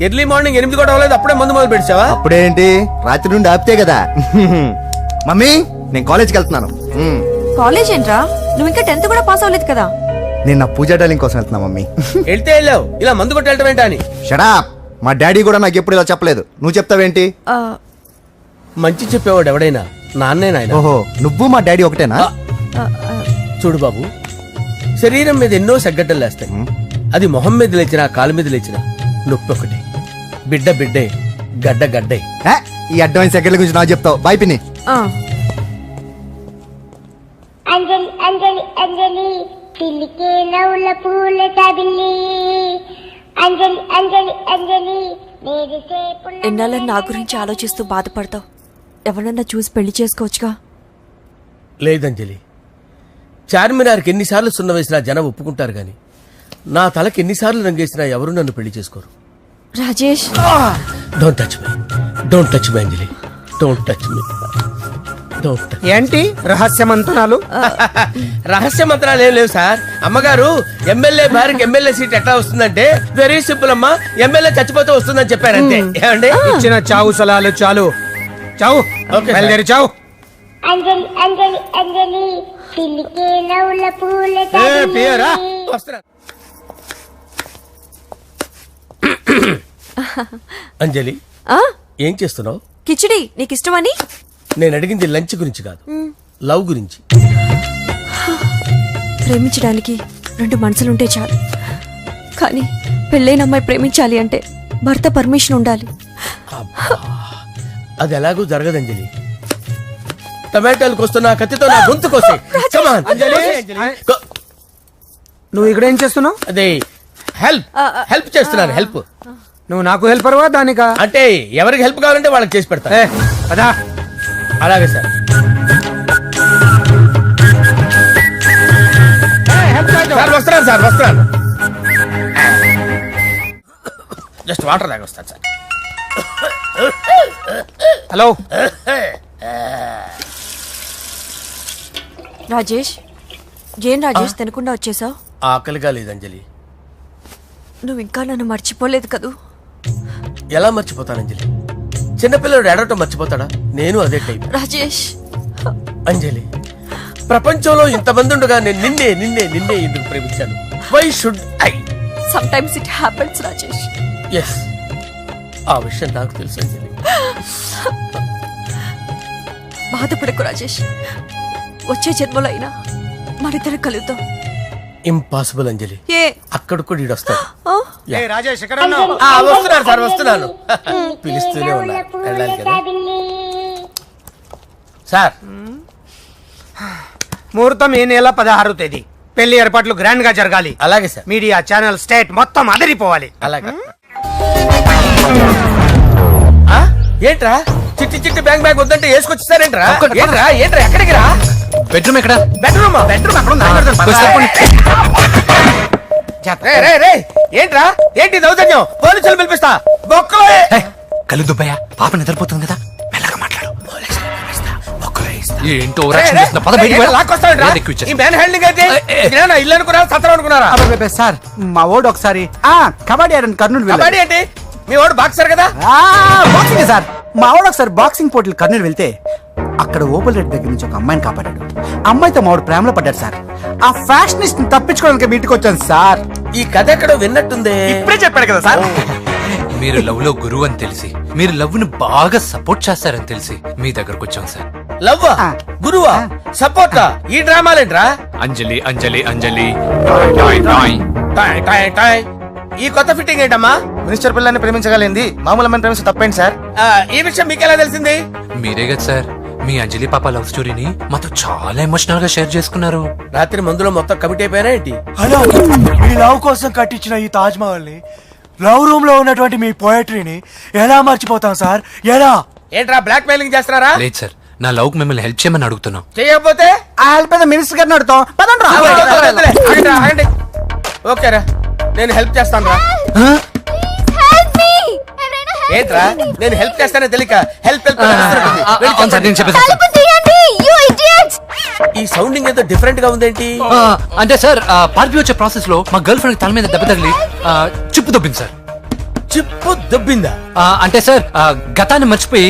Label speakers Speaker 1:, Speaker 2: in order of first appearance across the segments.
Speaker 1: Early morning 8 కూడా అవ్వలేదు, అప్పుడే మందు మొదలు పెడిచావా?
Speaker 2: అప్పుడేంటి, రాత్రి నుండి ఆపితే కదా. మమ్మీ నేను కాలేజ్కి వెళ్తున్నాను.
Speaker 3: కాలేజ్ ఏంట్రా, నువ్వు ఇంకా 10th కూడా పాస్ అవ్వలేదు కదా.
Speaker 2: నేను నా పూజా డాలింగ్ కోసం వెళ్తున్నా మమ్మీ.
Speaker 1: వెళ్తే వెళ్ళావు, ఇలా మందు కొట్టి వెళ్ళటం ఏంటా అని.
Speaker 2: షడా, మా డాడీ కూడా నాకు ఎప్పుడు ఇలా చెప్పలేదు, నువ్వు చెప్తావేంటి?
Speaker 1: మంచి చెప్పేవాడు ఎవడైనా నాన్నే నాయన.
Speaker 2: ఓహో, నువ్వు మా డాడీ ఒకటేనా?
Speaker 1: చూడు బాబు, శరీరం మీద ఎన్నో సగ్గడ్డలు లేస్తాయి. అది మొహం మీద లేచినా కాలు మీద లేచినా నొప్పి ఒకటి. బిడ్డ బిడ్డే, గడ్డ గడ్డే.
Speaker 2: ఈ అడ్వాన్స్ సెకండ్ల గురించి నాకు చెప్తావు. బాయ్ పిన్ని.
Speaker 4: అంజలి అంజలి అంజలి పిల్లికే నవ్వుల పూల తబిల్లి. అంజలి అంజలి అంజలి
Speaker 3: ఎన్నాళ్ళ నా గురించి ఆలోచిస్తూ బాధపడతావు. ఎవరన్నా చూసి పెళ్లి చేసుకోవచ్చుగా.
Speaker 1: లేదంజలి, చార్మినార్కి ఎన్నిసార్లు సున్న వేసినా జనం ఒప్పుకుంటారు గాని నా తలకి ఎన్నిసార్లు రంగేసినా ఎవరు నన్ను పెళ్లి చేసుకోరు.
Speaker 3: Rajesh,
Speaker 1: don't touch me, don't touch me Anjali, don't touch me.
Speaker 5: ఏంటి రహస్య మంత్రాలు?
Speaker 1: రహస్య మంత్రాలు ఏం లేవు సార్. అమ్మగారు ఎమ్మెల్యే భార్యకి ఎమ్మెల్యే సీట్ ఎట్లా వస్తుందంటే వెరీ సింపుల్ అమ్మా, ఎమ్మెల్యే చచ్చిపోతే వస్తుందని చెప్పారంతే. ఏమండి,
Speaker 5: ఇచ్చిన చావు సలాలు చాలు. చావు, బయలుదేరి చావు.
Speaker 4: అంజలి అంజలి అంజలి పిల్లికే నవ్వుల పూల తబిల్లి.
Speaker 1: అంజలి, ఏం చేస్తున్నావు?
Speaker 3: కిచిడి నీకు ఇష్టమని.
Speaker 1: నేను అడిగింది లంచ్ గురించి కాదు, లవ్ గురించి.
Speaker 3: ప్రేమించడానికి 2 మనసులుంటే చాలు, కానీ పెళ్ళైన అమ్మాయి ప్రేమించాలి అంటే భర్త పర్మిషన్ ఉండాలి.
Speaker 1: అది ఎలాగూ జరగదంజలి. టమాటాలకు వస్తున్నా కత్తితో నా గొంతు కోసే.
Speaker 5: నువ్వు ఇక్కడ ఏం చేస్తున్నావు?
Speaker 1: అదే హెల్ప్ చేస్తున్నాను. హెల్ప్.
Speaker 5: నువ్వు నాకు హెల్పర్వా దానికా?
Speaker 1: అంటే ఎవరికి హెల్ప్ కావాలంటే వాళ్ళకి చేసి పెడతా.
Speaker 5: అదా,
Speaker 1: అలాగే సార్. వస్తున్నాను సార్, వస్తున్నాను. జస్ట్ వాటర్ దాకా వస్తాను సార్.
Speaker 5: హలో
Speaker 3: రాజేష్, ఏం రాజేష్ తినకుండా వచ్చేసావు?
Speaker 1: ఆకలిగా లేదు అంజలి.
Speaker 3: నువ్వు ఇంకా నన్ను మర్చిపోలేదు కదూ?
Speaker 1: ఎలా మర్చిపోతాను అంజలి? చిన్నపిల్లడు ఏడవటం మర్చిపోతాడా? నేను అదే టైప్.
Speaker 3: రాజేష్,
Speaker 1: అంజలి, ప్రపంచంలో ఇంతమంది ఉండగా నేను నిన్నే నిన్నే నిన్నే ఎందుకు ప్రేమించాను? Why should I?
Speaker 3: Sometimes it happens Rajesh.
Speaker 1: Yes, ఆ విషయం నాకు తెలుసు అంజలి.
Speaker 3: బాధపడకు రాజేష్, వచ్చే జన్మలో అయినా మనిద్దరం కలుద్దాం.
Speaker 1: ఇంపాసిబుల్ అంజలి.
Speaker 3: ఏ
Speaker 1: అక్కడ కూడా ఈడు వస్తాడు.
Speaker 5: రాజేష్,
Speaker 1: వస్తున్నాను సార్, వస్తున్నాను. పిలుస్తూనే ఉన్నా, వెళ్ళాలి కదా సార్.
Speaker 5: ముహూర్తం ఈ నెల 16వ తేదీ. పెళ్లి ఏర్పాట్లు గ్రాండ్ గా జరగాలి.
Speaker 1: అలాగే సార్.
Speaker 5: మీడియా, ఛానల్, స్టేట్ మొత్తం అదిరిపోవాలి.
Speaker 1: అలాగే. ఏంట్రా చిట్టి చిట్టి బ్యాంక్ బ్యాగ్ వద్దంటే వేసుకొచ్చేసారేంట్రా? ఏంట్రా ఏంట్రా ఎక్కడికి రా?
Speaker 2: బెడ్రూమ్ ఎక్కడ?
Speaker 1: బెడ్రూమ్ అక్కడ ఏంట్రా? ఏంటి దౌర్జన్యం? పోలీసులు పిలిపిస్తా.
Speaker 2: కళ్ళు దుబ్బయ్య, పాప నిద్రపోతుంది కదా, మెల్లగా మాట్లాడు.
Speaker 1: ఇల్లు అనుకున్నారా, సత్రం అనుకున్నారా?
Speaker 5: సార్, మా ఓడు ఒకసారి కబడ్డీ ఆడని కర్నూలు
Speaker 1: కబడ్డీ ఏంటి? మీ వాడు బాక్సర్ కదా?
Speaker 5: Boxing sir. మా వాడు ఒకసారి బాక్సింగ్ పోటీలు కర్నూలు వెళ్తే అక్కడ ఓపెల్ రెడ్డి దగ్గర నుంచి ఒక అమ్మాయిని కాపాడాడు. అమ్మాయితో మావాడు ప్రేమలో పడ్డాడు సార్. ఆ ఫ్యాషనిస్ట్ తప్పించుకోవడానికి మీటికి వచ్చాను సార్.
Speaker 1: ఈ కథ ఎక్కడో విన్నట్టుంది.
Speaker 5: ఇప్పుడే చెప్పాడు కదా సార్.
Speaker 6: మీరు లవ్ లో గురువు అని తెలిసి, మీరు లవ్ ను బాగా సపోర్ట్ చేస్తారని తెలిసి మీ దగ్గరకు వచ్చాం సార్.
Speaker 1: లవ్వా, గురువా, సపోర్టా? ఈ డ్రామాలేంట్రా?
Speaker 6: అంజలి అంజలి అంజలి.
Speaker 1: ఈ కొత్త ఫిట్టింగ్ ఏంటమ్మా?
Speaker 2: మినిస్టర్ పిల్లని ప్రేమించగలిగింది మామూలు అమ్మని ప్రేమించి తప్పేంటి సార్?
Speaker 1: ఈ విషయం మీకెలా తెలిసింది?
Speaker 6: మీరే కదా సార్ మీ అంజలి పాప లవ్ స్టోరీని మాతో చాలా ఎమోషనల్ గా షేర్ చేసుకున్నారు.
Speaker 1: రాత్రి మందులో మొత్తం కమిట్ అయిపోయినా ఏంటి?
Speaker 7: హలో, మీ లవ్ కోసం కట్టించిన ఈ తాజ్ మహల్ ని, లవ్ రూమ్ లో ఉన్నటువంటి మీ పోయట్రీని ఎలా మర్చిపోతాం సార్? ఎలా?
Speaker 1: ఏంట్రా బ్లాక్ మెయిలింగ్ చేస్తున్నారా?
Speaker 6: లేదు సార్, నా లవ్ కు మిమ్మల్ని హెల్ప్ చేయమని అడుగుతున్నాం.
Speaker 1: చేయకపోతే
Speaker 5: ఆ హెల్ప్ అయితే మినిస్టర్ గారిని అడుగుతాం.
Speaker 1: ఓకేరా, నేను హెల్ప్ చేస్తాను రా. ఏంట్రా, నేను హెల్ప్ చేస్తానే తెలియక హెల్ప్ ఈ సౌండింగ్ ఏదో డిఫరెంట్ గా ఉందేంటి?
Speaker 6: అంటే సార్ పార్టీ వచ్చే ప్రాసెస్ లో మా గర్ల్ ఫ్రెండ్ తల మీద దెబ్బ తగిలి చిప్పు దొబ్బింది సార్.
Speaker 1: చిప్పు దొబ్బిందా?
Speaker 6: అంటే సార్ గతాన్ని మర్చిపోయి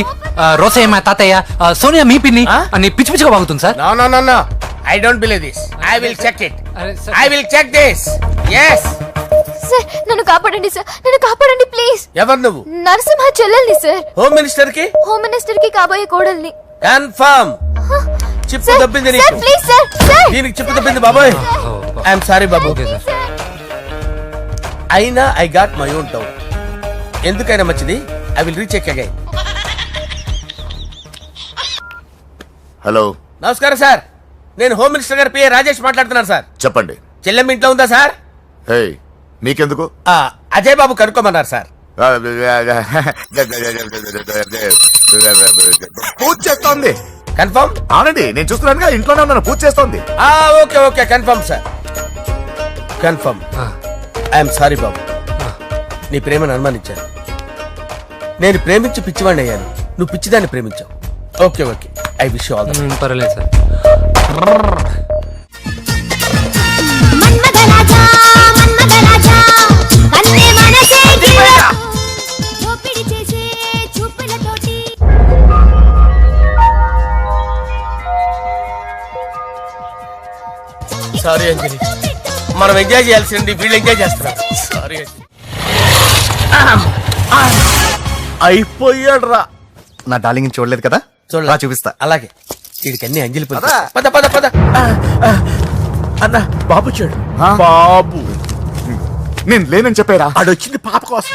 Speaker 6: రోసయ్య మా తాతయ్య సోనియా మీ పిన్ని
Speaker 1: ఆ?
Speaker 6: అని పిచ్చి పిచ్చిగా వాగుతుంది sir.
Speaker 1: No, no, no, no. I don't believe this. I will check it.
Speaker 6: అరే, sir.
Speaker 1: I will check this. Yes.
Speaker 3: Sir నన్ను కాపాడండి సార్, నన్ను కాపాడండి ప్లీజ్.
Speaker 1: ఎవరు నువ్వు?
Speaker 3: నరసింహ చెల్లెల్ని సార్,
Speaker 1: హోమ్ మినిస్టర్ కి
Speaker 3: హోమ్ మినిస్టర్ కి కాబోయే కోడల్ని.
Speaker 1: కన్ఫర్మ్. చిప్పు
Speaker 3: సార్,
Speaker 1: దొబ్బింది
Speaker 3: సార్,
Speaker 1: నీకు.
Speaker 3: Please sir, sir.
Speaker 1: దీనికి చిప్పు దొబ్బింది బాబోయ్. ఐఎమ్ సారీ బాబు.
Speaker 6: Okay sir.
Speaker 1: అయినా I got my own doubt. ఎందుకైనా మంచిది, I will recheck again.
Speaker 8: Hello,
Speaker 1: నమస్కారం సార్, నేను హోమ్ మినిస్టర్ గారి పిఏ రాజేష్ మాట్లాడుతున్నాను సార్.
Speaker 8: చెప్పండి.
Speaker 1: చెల్లెమ్మ ఇంట్లో ఉందా సార్?
Speaker 8: హే, మీకెందుకు?
Speaker 1: అజయ్ బాబు కనుక్కోమన్నారు సార్.
Speaker 8: పూజ చేస్తోంది.
Speaker 1: కన్ఫర్మ్?
Speaker 8: అవునండి, నేను చూస్తున్నానుగా, ఇంట్లోనే ఉన్నాను, పూజ చేస్తోంది.
Speaker 1: Okay okay, confirm sir, confirm. I'm sorry బాబు, నీ ప్రేమను అనుమానించాను. నేను ప్రేమించి పిచ్చివాడిని అయ్యాను, నువ్వు పిచ్చిదాన్ని ప్రేమించావు. Okay okay, I wish all the
Speaker 6: పర్వాలేదు సార్.
Speaker 4: మన్మథరాజా మన్మథరాజా కన్నే మనసే దోపిడి చేసే చూపులతోటి.
Speaker 1: సారీ అంజలి, మనం ఎంజాయ్ చేయాల్సింది వీళ్ళు ఎంజాయ్ చేస్తున్నారు. సారీ అంజలి.
Speaker 2: అయిపోయాడు రా. నా డార్లింగ్ చూడలేదు కదా,
Speaker 1: చూడలే.
Speaker 2: రా చూపిస్తా.
Speaker 1: అలాగే, వీడికన్నీ అంజలి పులుసు.
Speaker 2: పద.
Speaker 1: పద పద పద.
Speaker 2: అన్న బాబు చూడు. బాబు
Speaker 8: నేను లేనని చెప్పారా?
Speaker 2: ఆడొచ్చింది పాప కోసం.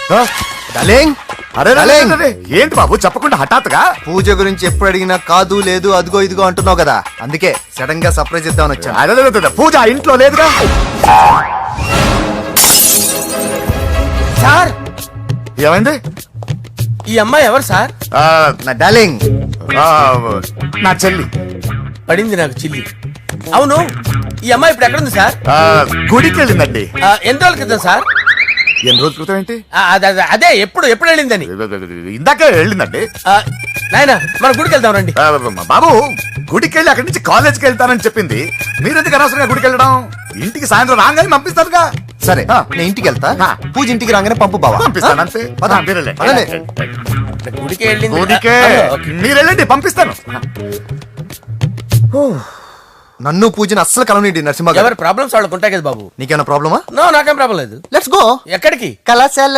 Speaker 2: డార్లింగ్,
Speaker 8: అరే
Speaker 2: డార్లింగ్.
Speaker 8: ఏంటి బాబు చెప్పకుండా హఠాత్తుగా?
Speaker 2: పూజ గురించి ఎప్పుడు అడిగినా కాదు లేదు అదిగో ఇదిగో అంటున్నావు కదా, అందుకే సడన్ గా సర్ప్రైజ్ ఇద్దామని వచ్చాను.
Speaker 8: అదే, పూజ ఇంట్లో లేదుగా.
Speaker 1: సార్,
Speaker 8: ఏమైంది?
Speaker 1: ఈ అమ్మాయి ఎవరు సార్?
Speaker 8: ఆ,
Speaker 2: నా డార్లింగ్,
Speaker 8: ఆ, నా చెల్లి.
Speaker 1: పడింది నాకు చిల్లి. అవును, ఈ అమ్మాయి ఇప్పుడు ఎక్కడుంది సార్?
Speaker 8: ఆ, గుడికి వెళ్ళిందండి.
Speaker 1: ఎన్ని రోజుల క్రితం సార్?
Speaker 8: ఎన్ని రోజుల క్రితం ఏంటి?
Speaker 1: అదే ఎప్పుడు ఎప్పుడు వెళ్ళిందని.
Speaker 8: ఇందాకే వెళ్ళిందండి.
Speaker 1: నాయన, మన గుడికి వెళ్దాం రండి.
Speaker 8: ఆ, బాబు గుడికి వెళ్ళి అక్కడి నుంచి కాలేజ్కి వెళ్తానని చెప్పింది. మీరెందుకు అనవసరంగా గుడికి వెళ్ళడం? ఇంటికి సాయంత్రం రాగానే పంపిస్తానుగా.
Speaker 2: సరే
Speaker 8: ఆ.
Speaker 2: నేను ఇంటికి వెళ్తా,
Speaker 8: ఆ.
Speaker 2: పూజ ఇంటికి రాగానే పంపు బావా.
Speaker 8: పంపిస్తాను అంతే.
Speaker 2: పద.
Speaker 8: ఆ, మీరెళ్ళండి.
Speaker 2: పదండి.
Speaker 1: గుడికి వెళ్ళింది.
Speaker 8: గుడికే
Speaker 1: ఓకే.
Speaker 8: మీరెళ్ళండి, పంపిస్తాను.
Speaker 2: నన్ను పూజను అస్సలు కలవనీయండి నరసింహ గారు.
Speaker 1: ఎవరి ప్రాబ్లమ్స్ వాళ్ళకు ఉంటాయి కదా బాబు.
Speaker 2: నీకేమైనా ప్రాబ్లమా?
Speaker 1: నో, నాకేం ప్రాబ్లం లేదు.
Speaker 2: Let's go.
Speaker 1: ఎక్కడికి?
Speaker 2: కళాశాల